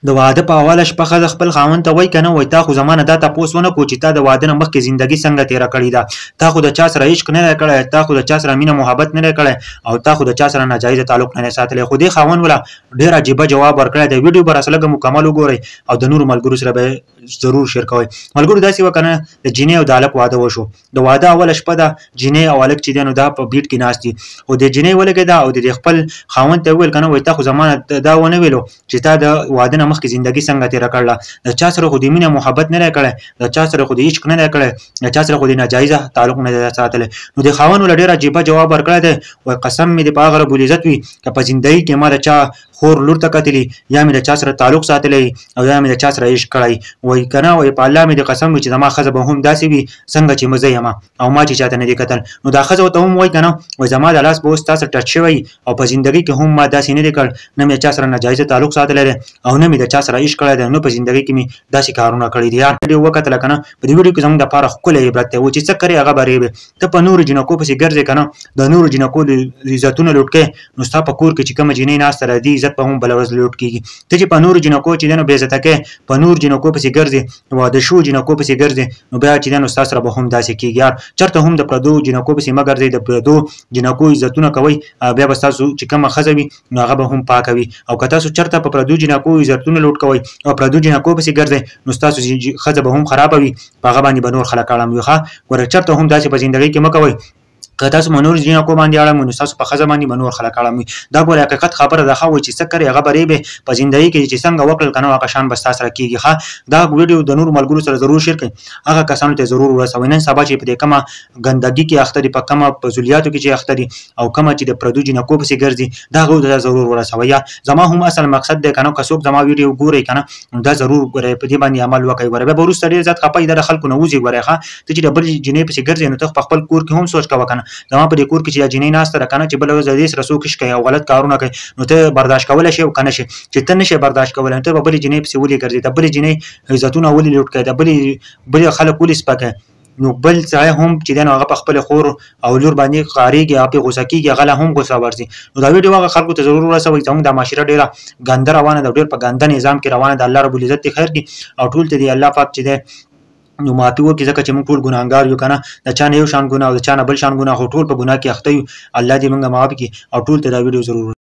د واده په اوله شپه ښځه خپل خاوند ته وایي که نه وایي تا خو زما نه دا تپوس ونه کړو چې تا د واده نه مخکې زندګي څنګه تېره کړې ده، تا خو د چا سره عشق نه دی کړی، تا خو د چا سره مینه محبت نه دی کړی او تا خو د چا سره ناجایزه تعلق نه دی ساتلی. خو دې خاوند وله ډېر عجیبه جواب ورکړی دی. ویډیو به راسره لږه مکمل وګورئ او د نورو ملګرو سره به ضرور شیر کوئ. ملګرو داسې وه که نه د جینۍ او د هلک واده وشو. د واده اوله شپه ده، جینۍ او هلک چې دی نو دا په بیټ کې ناست دي او د جینۍ ولګېده او د خپل خاوند ته یې وویل که نه وایي تا خو زما دا ونه ویلو چې تا د واده نه مخکې زندګي څنګه تېره کړله، د چا سره خو د مینه محبت نه دی کړی، د چا سره خو د عشق نه دی کړی، د چا سره خو د ناجایزه تعلق نه دی ساتلی. نو د خاوند ولې ډېر عجیبه جواب ورکړی دی. وایي قسم مې دې په هغه رب العزت وي که په زندګۍ کې ما د چا خور لور ته کتلي یا مې د چا سره تعلق ساتلی او یا مې د چا سره عشق کړی. وایي که نه وایي په الله مې د قسم وي چې زما ښځه به هم داسې وي څنګه چې زه یم او ما چې چاته نه دي کتل. نو دا ښځه ورته هم وایي که نه وایي زما د لاس به اوس تا سره ټچ شوی او په زندګۍ کې هم ما داسې نه دی کړ، نه مې چا سره ناجایزه تعلق ساتلی دی او نه مې د چا سره عشق کړی دی، نو په زندګۍ کې مې داسې کارونه کړي دي. ویډیو وکتله که نه په دې ویډیو کې زموږ دپاره ښکلی عبرت دی. وایي چې څه کرې هغه به ریبې. ته په نورو جینکو پسې ګرځې که نه د نورو جینکو عزتونه لوټ کوې نو ستا په کور کې چې کومه جینۍ ناسته ده دې عزت به هم بله ورځ لوټ کېږي. ته چې په نورو جینکو چې دی نو بې عزته کوې، په نورو جینکو پسې ګرځې، واده شوو جینکو پسې ګرځې نو بیا چې دی نو ستا سره به هم داسې کېږي. یار چېرته هم د پردو جینکو پسې مه ګرځئ، د پردو جینکو عزتونه کوئ بیا به ستاسو چې کومه ښځه وي نو هغه به هم پاکه وي. او که تاسو چېرته په پردو جینکو عزتونه لوټ کوئ او پردو جینکو پسې ګرځئ نو ستاسو ښځه به هم خرابه وي، په هغه باندې به نور خلک اړم وي. ښه ګوره چېرته هم داسې په زندګۍ کې مه کوئ که تاسو په نورو جینکو باندې اړم وي نو ستاسو په ښځه باندې به نور خلک اړم وي. دا ګوره حقیقت خبره ده. ښه وایي چې څه کرې هغه به ریبې، په زندګۍ کې چې څنګه وکړل که نه هغه شان به ستا سره کېږي. ښه دا ویډیو د نورو ملګرو سره ضرور شیر کړئ، هغه کسانو ته ضرور ورسوئ نن سبا چې په دې کومه ګندګي کې اخته دي، په کومه فضولیاتو کې چې اخته دي او کومه چې د پردو جینکو پسې ګرځي دا هغو ته ضرور ورسوئ. یا زما هم اصل مقصد دی که نه که څوک زما ویډیو ګورئ که نه دا ضرور ګورئ په دې باندې عمل وکړئ. ګوره بیا به وروسته ډېر زیات خفه یي دا د خلکو نه وځي. ګوره ښه ته چې د بل جینۍ پسې ګرځې نو ته په خپل کور کې هم سوچ کوه که نه زما په دې کور کې چې دا جینۍ ناسته ده که نه چې بله ورځ د دې سره څوک عشق کوي او غلط کارونه کوي نو ته برداشت کولی شې او که نه شې. چې ته نه شې برداشت کولی نو ته به بلې جینۍ پسې ولې ګرځې، د بلې جینۍ عزتونه ولې لوټ کوې، د بلې خلک ولې سپکوې. نو بل سړی هم چې دی نو هغه په خپلې خور او لور باندې خارېږي، هغه پرې غوسه کېږي، هغه له هم غوسه ورځي. نو دا ویډیو هغه خلکو ته ضرور ورسوئ. زموږ دا معاشره ډېره ګنده روانه ده، ډېر په ګنده نظام کې روانه ده. الله رب العزت دې خیر کړي او ټول ته دې الله پاک چې دی نو معافي وکړي ځکه چې موږ ټول ګناهګار یو که نه د چا نه یو شان ګناه او د چا نه بل شان ګناه خو ټول په ګناه کې اخته یو. الله دې موږ معاف کړي او ټول ته دا ویډیو ضرور